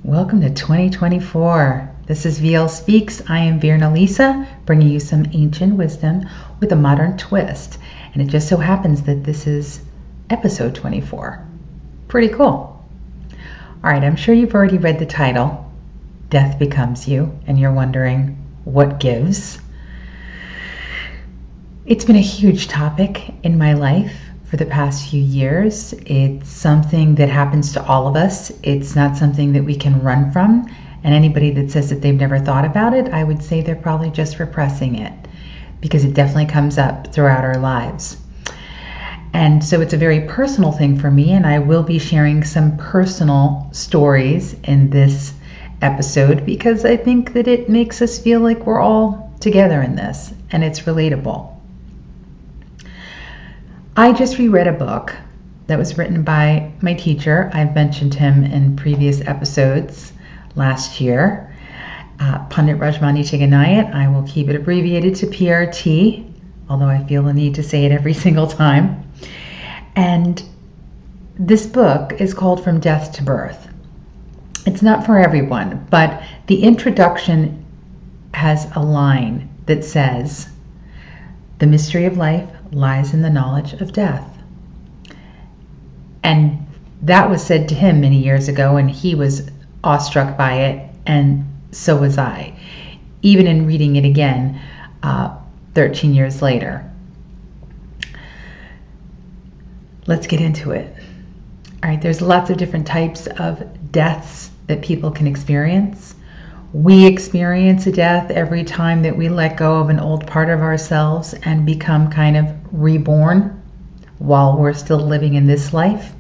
Welcome to 2024. This is vlspeaks. I am Virna Lisa, bringing you some ancient wisdom with a modern twist. And it just so happens that this is episode 24. Pretty cool. All right, I'm sure you've already read the title, Death Becomes You, and you're wondering, what gives? It's been a huge topic in my life for the past few years. It's something that happens to all of us. It's not something that we can run from. And anybody that says that they've never thought about it, I would say they're probably just repressing it, because it definitely comes up throughout our lives. And so it's a very personal thing for me, and I will be sharing some personal stories in this episode because I think that it makes us feel like we're all together in this, and it's relatable. I just reread a book that was written by my teacher. I've mentioned him in previous episodes last year, Pandit Rajmani Chiganayat. I will keep it abbreviated to PRT, although I feel the need to say it every single time. And this book is called From Death to Birth. It's not for everyone, but the introduction has a line that says, "The mystery of life lies in the knowledge of death." And that was said to him many years ago, and he was awestruck by it, and so was I, even in reading it again 13 years later. Let's get into it. All right, there's lots of different types of deaths that people can experience. We experience a death every time that we let go of an old part of ourselves and become kind of reborn while we're still living in this life.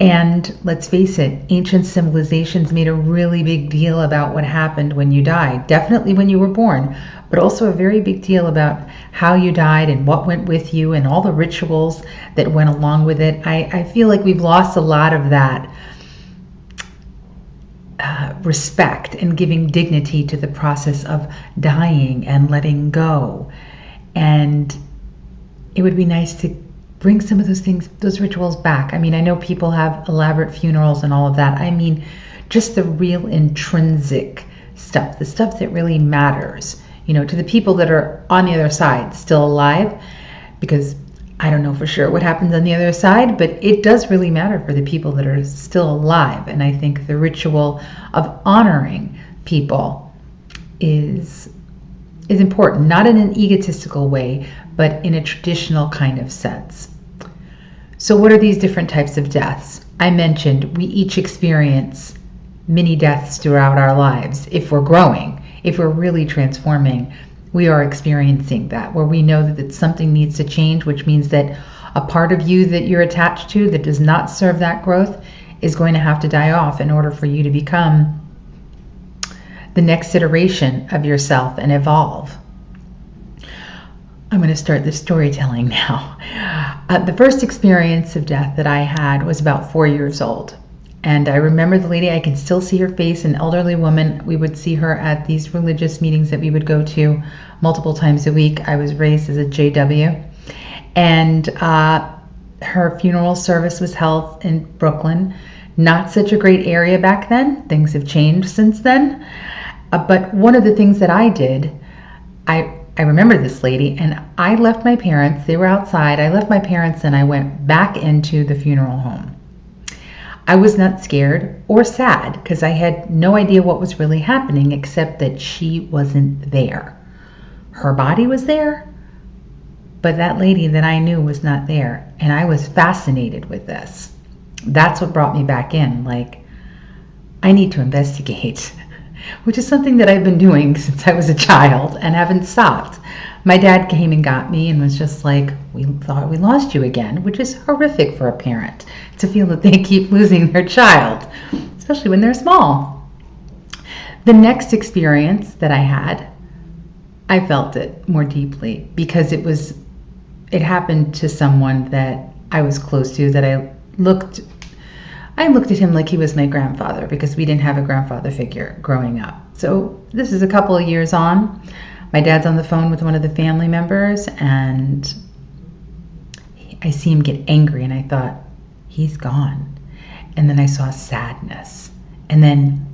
And let's face it, ancient civilizations made a really big deal about what happened when you died. Definitely when you were born, but also a very big deal about how you died and what went with you and all the rituals that went along with it. I feel like we've lost a lot of that respect and giving dignity to the process of dying and letting go. And it would be nice to bring some of those things, those rituals back. I mean, I know people have elaborate funerals and all of that. I mean, just the real intrinsic stuff, the stuff that really matters, to the people that are on the other side, still alive, because I don't know for sure what happens on the other side, but it does really matter for the people that are still alive. And I think the ritual of honoring people is important, not in an egotistical way, but in a traditional kind of sense. So what are these different types of deaths? I mentioned we each experience many deaths throughout our lives. If we're growing, if we're really transforming, we are experiencing that, where we know that something needs to change, which means that a part of you that you're attached to that does not serve that growth is going to have to die off in order for you to become the next iteration of yourself and evolve. I'm going to start the storytelling now. The first experience of death that I had was about 4 years old. And I remember the lady, I can still see her face, an elderly woman. We would see her at these religious meetings that we would go to multiple times a week. I was raised as a JW. And her funeral service was held in Brooklyn. Not such a great area back then. Things have changed since then. But one of the things that I did, I remember this lady, and I left my parents. They were outside. I left my parents and I went back into the funeral home. I was not scared or sad because I had no idea what was really happening except that she wasn't there. Her body was there, but that lady that I knew was not there. And I was fascinated with this. That's what brought me back in. Like, I need to investigate, which is something that I've been doing since I was a child and haven't stopped. My dad came and got me and was just like, "We thought we lost you again," which is horrific for a parent to feel that they keep losing their child, especially when they're small. The next experience that I had, I felt it more deeply because it happened to someone that I was close to, that I looked at him like he was my grandfather because we didn't have a grandfather figure growing up. So this is a couple of years on. My dad's on the phone with one of the family members, and I see him get angry, and I thought, he's gone. And then I saw sadness And then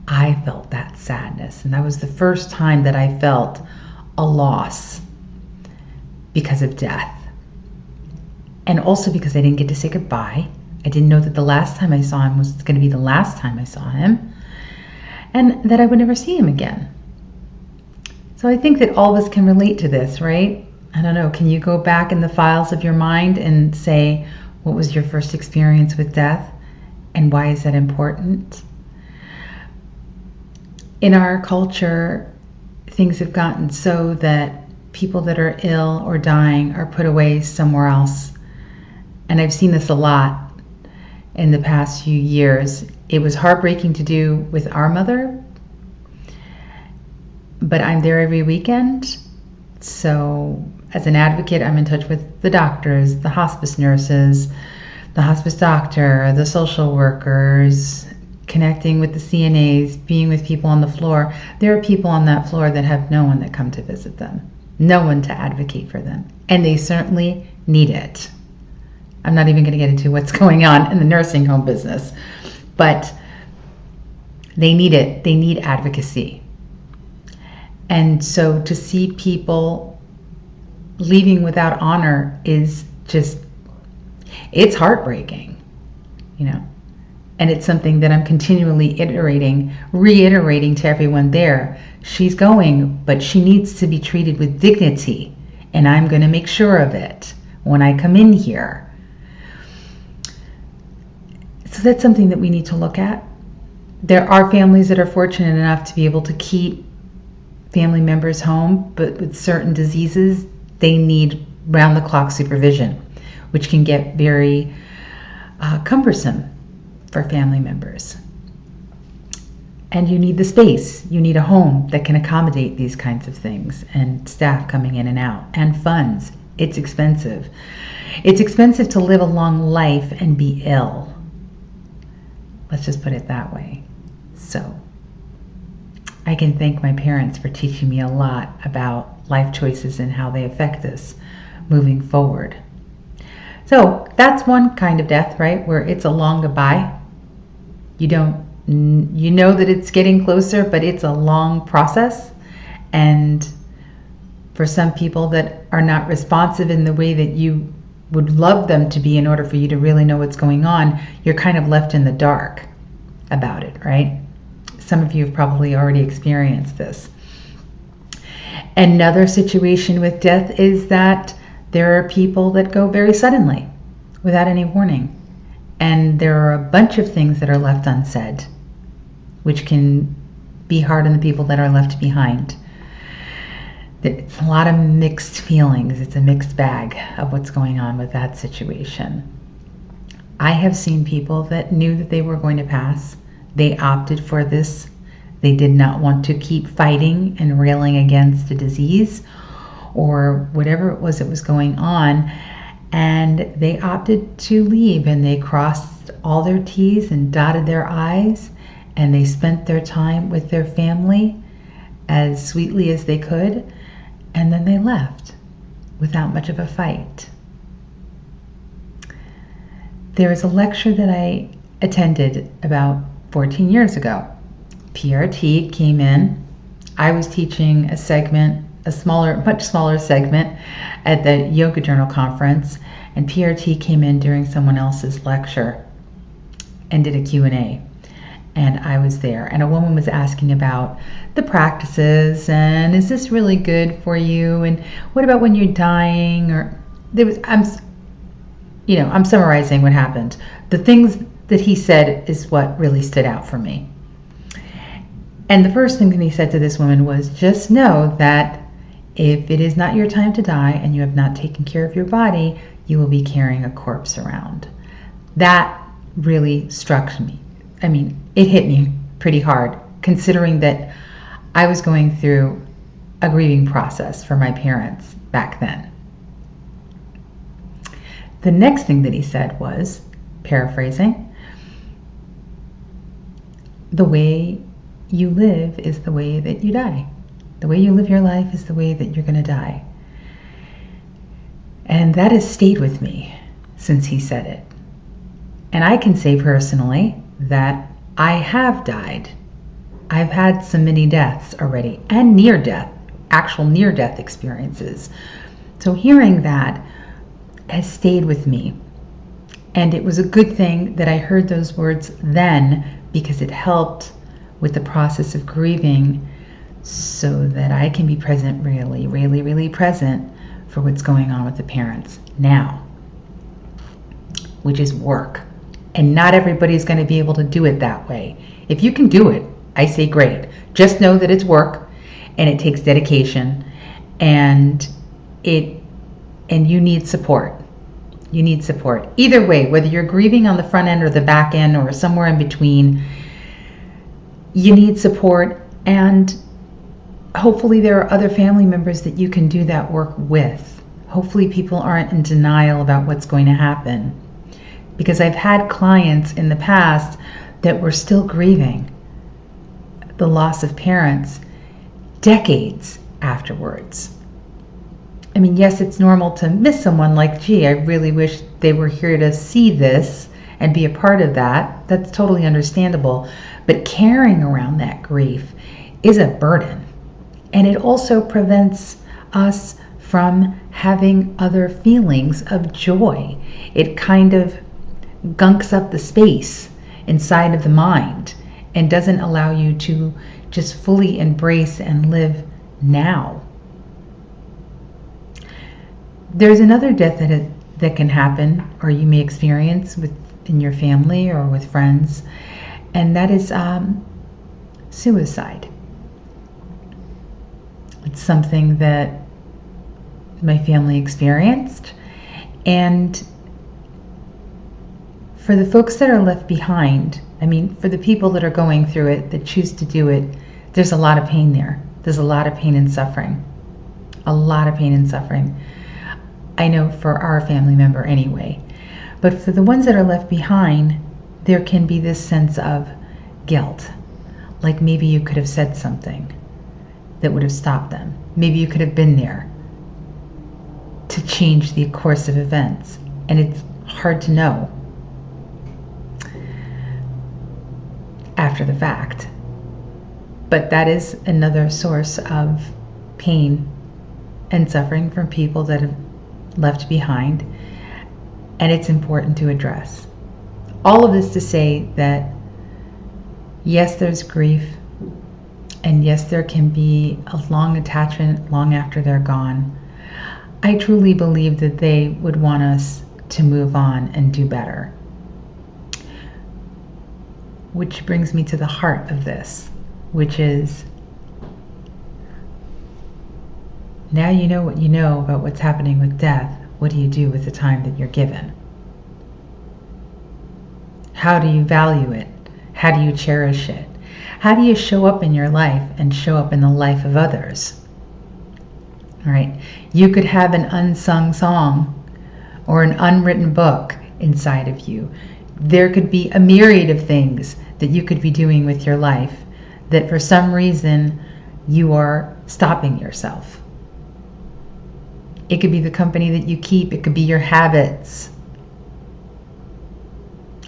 I felt that sadness. And that was the first time that I felt a loss because of death. And also because I didn't get to say goodbye. I didn't know that the last time I saw him was going to be the last time I saw him, and that I would never see him again. So I think that all of us can relate to this, right? I don't know, can you go back in the files of your mind and say, what was your first experience with death, and why is that important? In our culture, things have gotten so that people that are ill or dying are put away somewhere else. And I've seen this a lot in the past few years. It was heartbreaking to do with our mother, but I'm there every weekend. So as an advocate, I'm in touch with the doctors, the hospice nurses, the hospice doctor, the social workers, connecting with the CNAs, being with people on the floor. There are people on that floor that have no one that come to visit them, no one to advocate for them, and they certainly need it. I'm not even going to get into what's going on in the nursing home business, but they need it. They need advocacy. And so to see people leaving without honor is just, it's heartbreaking, you know. And it's something that I'm continually reiterating to everyone there. She's going, but she needs to be treated with dignity, and I'm going to make sure of it when I come in here. So that's something that we need to look at. There are families that are fortunate enough to be able to keep family members home, but with certain diseases, they need round-the-clock supervision, which can get very cumbersome for family members. And you need the space. You need a home that can accommodate these kinds of things, and staff coming in and out, and funds. It's expensive. It's expensive to live a long life and be ill. Let's just put it that way. So I can thank my parents for teaching me a lot about life choices and how they affect us moving forward. So that's one kind of death, right? Where it's a long goodbye. You know that it's getting closer, but it's a long process. And for some people that are not responsive in the way that you would love them to be in order for you to really know what's going on, you're kind of left in the dark about it, right? Some of you have probably already experienced this. Another situation with death is that there are people that go very suddenly without any warning. And there are a bunch of things that are left unsaid, which can be hard on the people that are left behind. It's a lot of mixed feelings. It's a mixed bag of what's going on with that situation. I have seen people that knew that they were going to pass. They opted for this. They did not want to keep fighting and railing against a disease or whatever it was that was going on. And they opted to leave, and they crossed all their T's and dotted their I's, and they spent their time with their family as sweetly as they could. And then they left without much of a fight. There was a lecture that I attended about 14 years ago. PRT came in. I was teaching a segment, much smaller segment at the Yoga Journal conference, and PRT came in during someone else's lecture and did a Q&A. And I was there, and a woman was asking about the practices, and is this really good for you, and what about when you're dying? Or I'm summarizing what happened. The things that he said is what really stood out for me. And the first thing that he said to this woman was, just know that if it is not your time to die and you have not taken care of your body, you will be carrying a corpse around. That really struck me. I mean, it hit me pretty hard, considering that I was going through a grieving process for my parents back then. The next thing that he said was, paraphrasing, the way you live is the way that you die. The way you live your life is the way that you're going to die. And that has stayed with me since he said it. And I can say personally that I have died. I've had some mini deaths already, and near death, actual near death experiences. So hearing that has stayed with me. And it was a good thing that I heard those words then, because it helped with the process of grieving, so that I can be present, really, really, really present for what's going on with the parents now, which is work. And not everybody's going to be able to do it that way. If you can do it, I say great. Just know that it's work, and it takes dedication, and you need support. You need support. Either way, whether you're grieving on the front end or the back end or somewhere in between, you need support, and hopefully there are other family members that you can do that work with. Hopefully people aren't in denial about what's going to happen. Because I've had clients in the past that were still grieving the loss of parents decades afterwards. I mean, yes, it's normal to miss someone, like, gee, I really wish they were here to see this and be a part of that. That's totally understandable. But carrying around that grief is a burden. And it also prevents us from having other feelings of joy. It kind of gunks up the space inside of the mind and doesn't allow you to just fully embrace and live now. There's another death that can happen, or you may experience in your family or with friends, and that is suicide. It's something that my family experienced, and for the folks that are left behind, I mean, for the people that are going through it, that choose to do it, there's a lot of pain there. There's a lot of pain and suffering. A lot of pain and suffering. I know for our family member anyway. But for the ones that are left behind, there can be this sense of guilt. Like maybe you could have said something that would have stopped them. Maybe you could have been there to change the course of events. And it's hard to know after the fact. But that is another source of pain and suffering from people that have left behind, and it's important to address. All of this to say that yes, there's grief, and yes, there can be a long attachment long after they're gone. I truly believe that they would want us to move on and do better. Which brings me to the heart of this, which is, now you know what you know about what's happening with death. What do you do with the time that you're given? How do you value it? How do you cherish it? How do you show up in your life and show up in the life of others? All right. You could have an unsung song or an unwritten book inside of you. There could be a myriad of things that you could be doing with your life that for some reason you are stopping yourself. It could be the company that you keep. It could be your habits.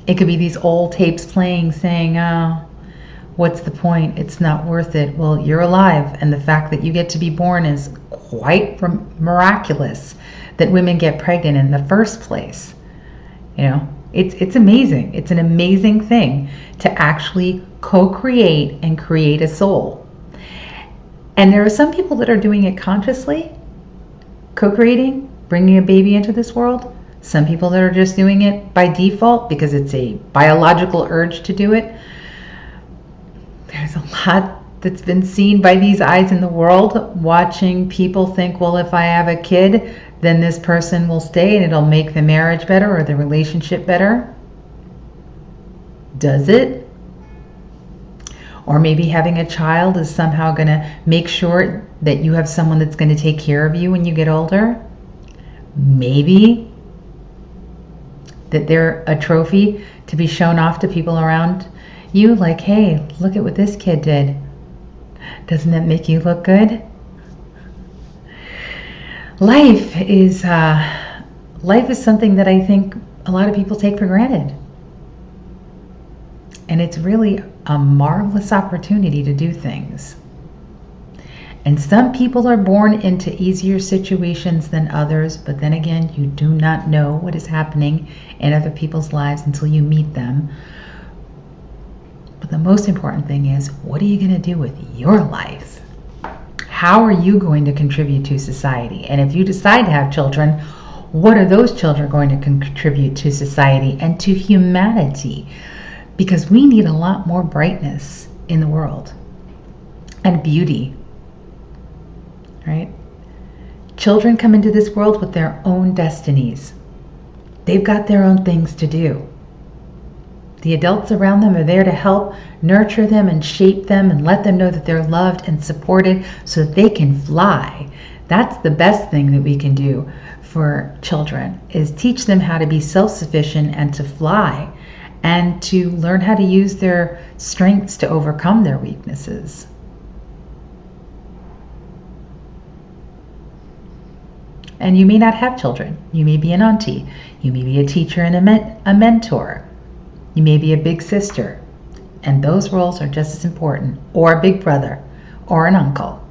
It could be these old tapes playing saying, oh, what's the point? It's not worth it. Well, you're alive, and the fact that you get to be born is quite miraculous, that women get pregnant in the first place. You know, it's amazing. It's an amazing thing to actually co-create and create a soul. And there are some people that are doing it consciously, co-creating, bringing a baby into this world. Some people that are just doing it by default because it's a biological urge to do it. There's a lot that's been seen by these eyes in the world, watching people think, well, if I have a kid, then this person will stay and it'll make the marriage better or the relationship better. Does it? Or maybe having a child is somehow going to make sure that you have someone that's going to take care of you when you get older. Maybe that they're a trophy to be shown off to people around you, like, hey, look at what this kid did. Doesn't that make you look good? Life is something that I think a lot of people take for granted. And it's really a marvelous opportunity to do things. And some people are born into easier situations than others, but then again, you do not know what is happening in other people's lives until you meet them. But the most important thing is, what are you going to do with your life? How are you going to contribute to society? And if you decide to have children, what are those children going to contribute to society and to humanity? Because we need a lot more brightness in the world and beauty, right? Children come into this world with their own destinies. They've got their own things to do. The adults around them are there to help nurture them and shape them and let them know that they're loved and supported so that they can fly. That's the best thing that we can do for children, is teach them how to be self-sufficient and to fly and to learn how to use their strengths to overcome their weaknesses. And you may not have children. You may be an auntie. You may be a teacher and a mentor. You may be a big sister. And those roles are just as important. Or a big brother. Or an uncle.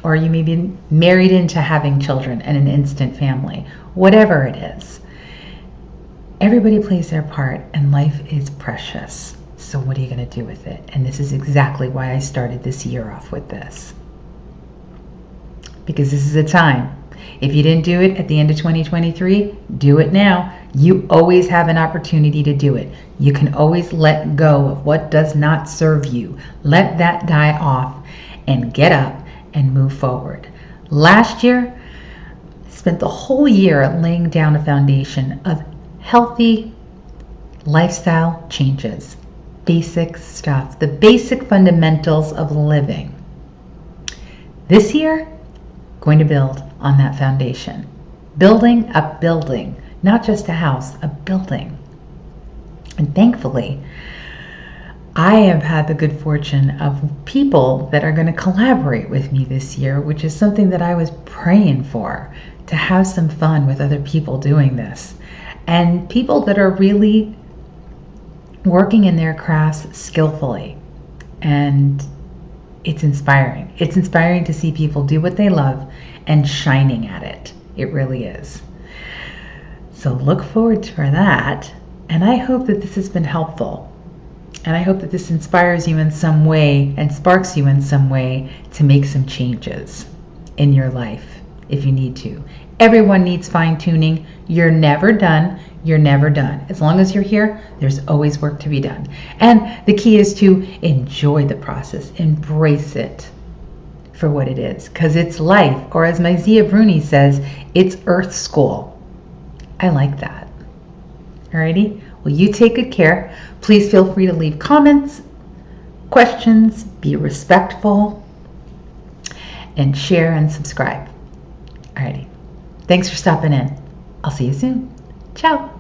Or you may be married into having children and an instant family. Whatever it is. Everybody plays their part, and life is precious. So what are you going to do with it? And this is exactly why I started this year off with this. Because this is a time. If you didn't do it at the end of 2023, do it now. You always have an opportunity to do it. You can always let go of what does not serve you. Let that die off and get up and move forward. Last year, I spent the whole year laying down a foundation of healthy lifestyle changes. Basic stuff. The basic fundamentals of living. This year, going to build on that foundation. Building a building, not just a house, a building. And thankfully, I have had the good fortune of people that are going to collaborate with me this year, which is something that I was praying for, to have some fun with other people doing this. And people that are really working in their crafts skillfully. And it's inspiring. It's inspiring to see people do what they love and shining at it. It really is. So look forward for that. And I hope that this has been helpful. And I hope that this inspires you in some way and sparks you in some way to make some changes in your life if you need to. Everyone needs fine-tuning. You're never done. You're never done. As long as you're here, there's always work to be done. And the key is to enjoy the process. Embrace it for what it is. Because it's life. Or as my Zia Bruni says, it's Earth School. I like that. Alrighty? Well, you take good care. Please feel free to leave comments, questions, be respectful, and share and subscribe. Alrighty. Thanks for stopping in. I'll see you soon. Ciao.